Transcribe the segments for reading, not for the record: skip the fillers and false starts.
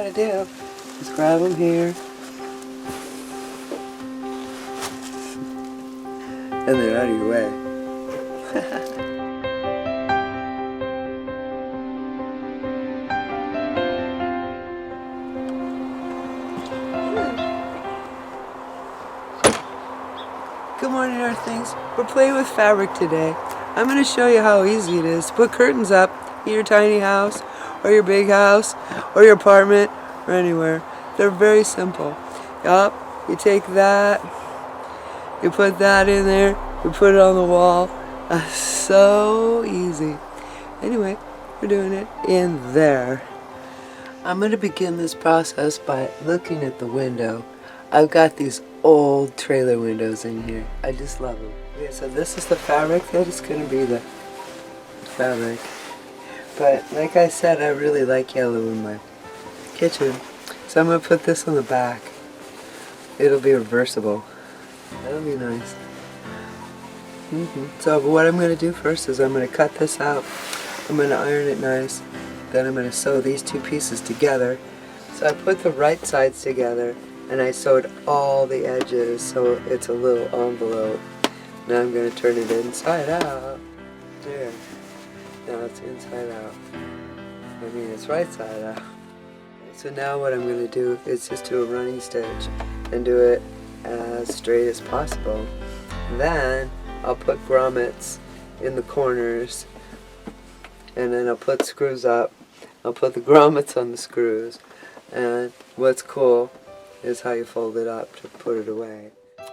gotta do is grab them here. And they're out of your way. Good morning, Earthlings. We're playing with fabric today. I'm going to show you how easy it is to put curtains up in your tiny house, or your big house, or your apartment, or anywhere. They're very simple. Yup, you take that, you put that in there, you put it on the wall. So easy. Anyway, we're doing it in there. I'm going to begin this process by looking at the window. I've got these old trailer windows in here. I just love them. Okay, so this is the fabric that is going to be the fabric. But like I said, I really like yellow in my kitchen. So I'm going to put this on the back. It'll be reversible. That'll be nice. So what I'm going to do first is I'm going to cut this out. I'm going to iron it nice. Then I'm going to sew these two pieces together. So I put the right sides together and I sewed all the edges so it's a little envelope. Now I'm going to turn it inside out. There. Now it's inside out. I mean, it's right side out. So now what I'm going to do is just do a running stitch and do it as straight as possible. Then I'll put grommets in the corners, and then I'll put screws up. I'll put the grommets on the screws, and what's cool is how you fold it up to put it away.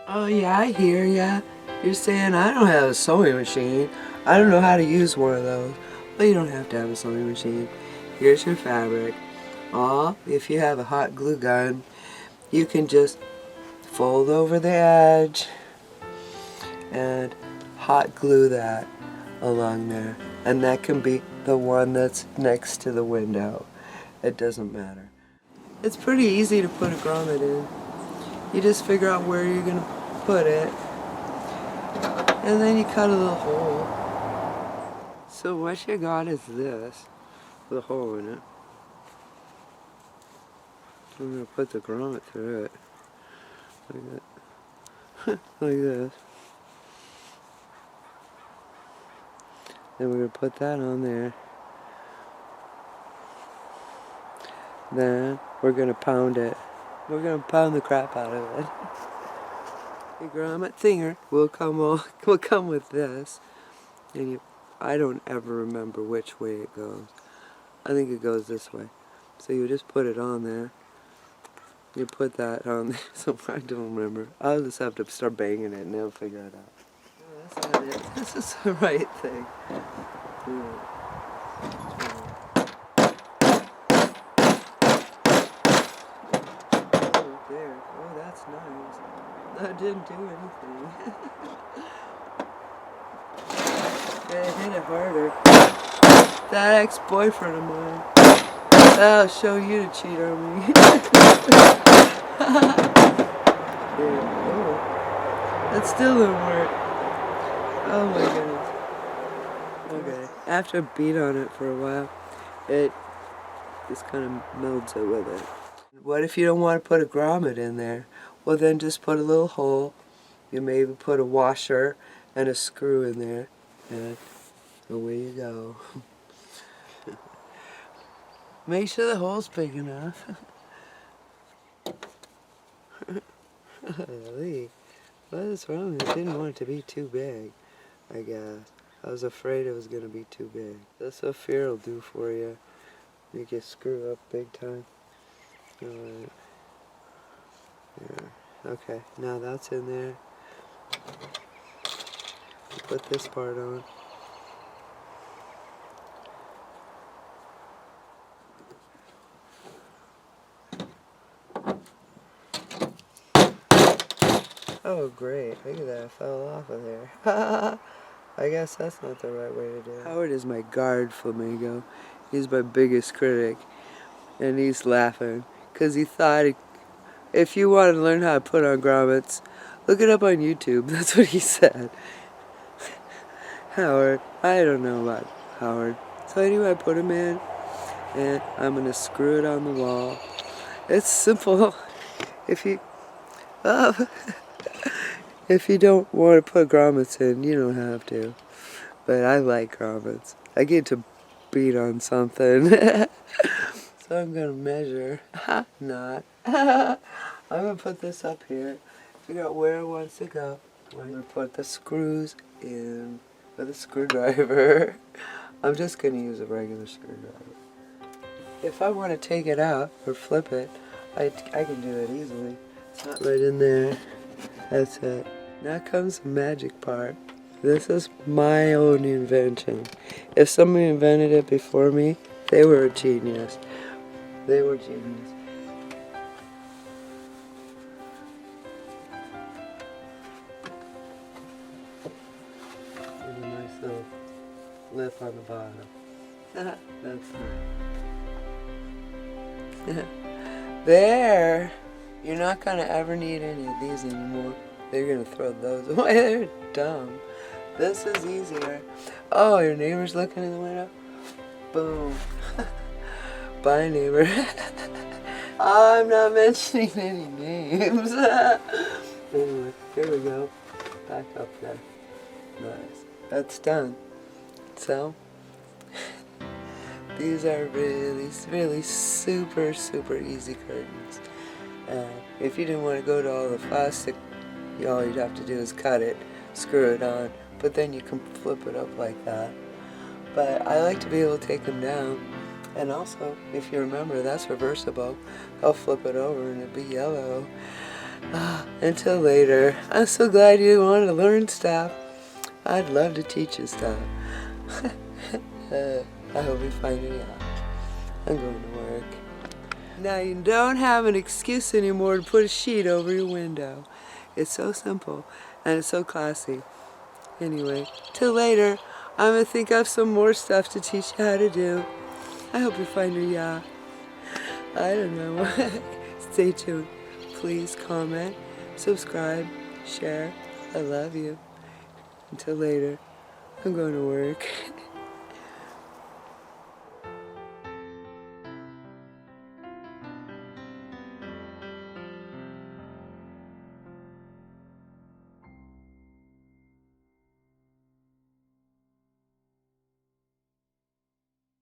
Oh yeah, I hear ya. You're saying I don't have a sewing machine. I don't know how to use one of those. Well, you don't have to have a sewing machine. Here's your fabric. If you have a hot glue gun, you can just fold over the edge and hot glue that along there. And that can be the one that's next to the window. It doesn't matter. It's pretty easy to put a grommet in. You just figure out where you're going to put it, and then you cut a little hole. So what you got is this, with a hole in it. I'm going to put the grommet through it, like that. Like this. Then we're going to put that on there. Then we're going to pound it. We're going to pound the crap out of it. The grommet thinger will come with this. And I don't ever remember which way it goes. I think it goes this way. So you just put it on there. You put that on there. So I don't remember. I'll just have to start banging it and they'll figure it out. No, that's not it. This is the right thing. There. Oh, that's nice. That didn't do anything. Gotta hit it harder. That ex-boyfriend of mine. That'll show you to cheat on me. Yeah. Oh. That still didn't work. Oh my goodness. Okay. After I beat on it for a while, it just kind of melds it with it. What if you don't want to put a grommet in there? Well, then just put a little hole. You maybe put a washer and a screw in there, and away you go. Make sure the hole's big enough. Golly, what is wrong? I didn't want it to be too big, I guess. I was afraid it was going to be too big. That's what fear will do for you. You get screwed up big time. Alright. Yeah. Okay, now that's in there. Put this part on. Oh great, look at that, I fell off of there. I guess that's not the right way to do it. Howard is my guard flamingo. He's my biggest critic. And he's laughing because he thought if you want to learn how to put on grommets, look it up on YouTube. That's what he said. Howard, I don't know about Howard. So anyway, I put him in, and I'm going to screw it on the wall. It's simple. If you if you don't want to put grommets in, you don't have to. But I like grommets. I get to beat on something. So I'm going to measure. Not. I'm going to put this up here. Figure out where it wants to go. I'm going to put the screws in with a screwdriver. I'm just going to use a regular screwdriver. If I want to take it out or flip it, I can do it easily. It's not right in there. That's it. Now comes the magic part. This is my own invention. If somebody invented it before me, they were a genius. They were genius. There's a nice little lip on the bottom. That's nice. There! You're not going to ever need any of these anymore. They're going to throw those away. They're dumb. This is easier. Oh, your neighbor's looking in the window? Boom. Bye, neighbor. I'm not mentioning any names. Anyway, here we go. Back up there. Nice. That's done. So, these are really, really super, super easy curtains. If you didn't want to go to all the plastic, all you'd have to do is cut it, screw it on, but then you can flip it up like that. But I like to be able to take them down. And also, if you remember, that's reversible. I'll flip it over and it'll be yellow. Until later. I'm so glad you wanted to learn stuff. I'd love to teach you stuff. I hope you find it out. I'm going to work. Now you don't have an excuse anymore to put a sheet over your window. It's so simple and it's so classy. Anyway, till later, I'm going to think of some more stuff to teach you how to do. I hope you find your yeah. I don't know. Stay tuned. Please comment, subscribe, share. I love you. Until later, I'm going to work.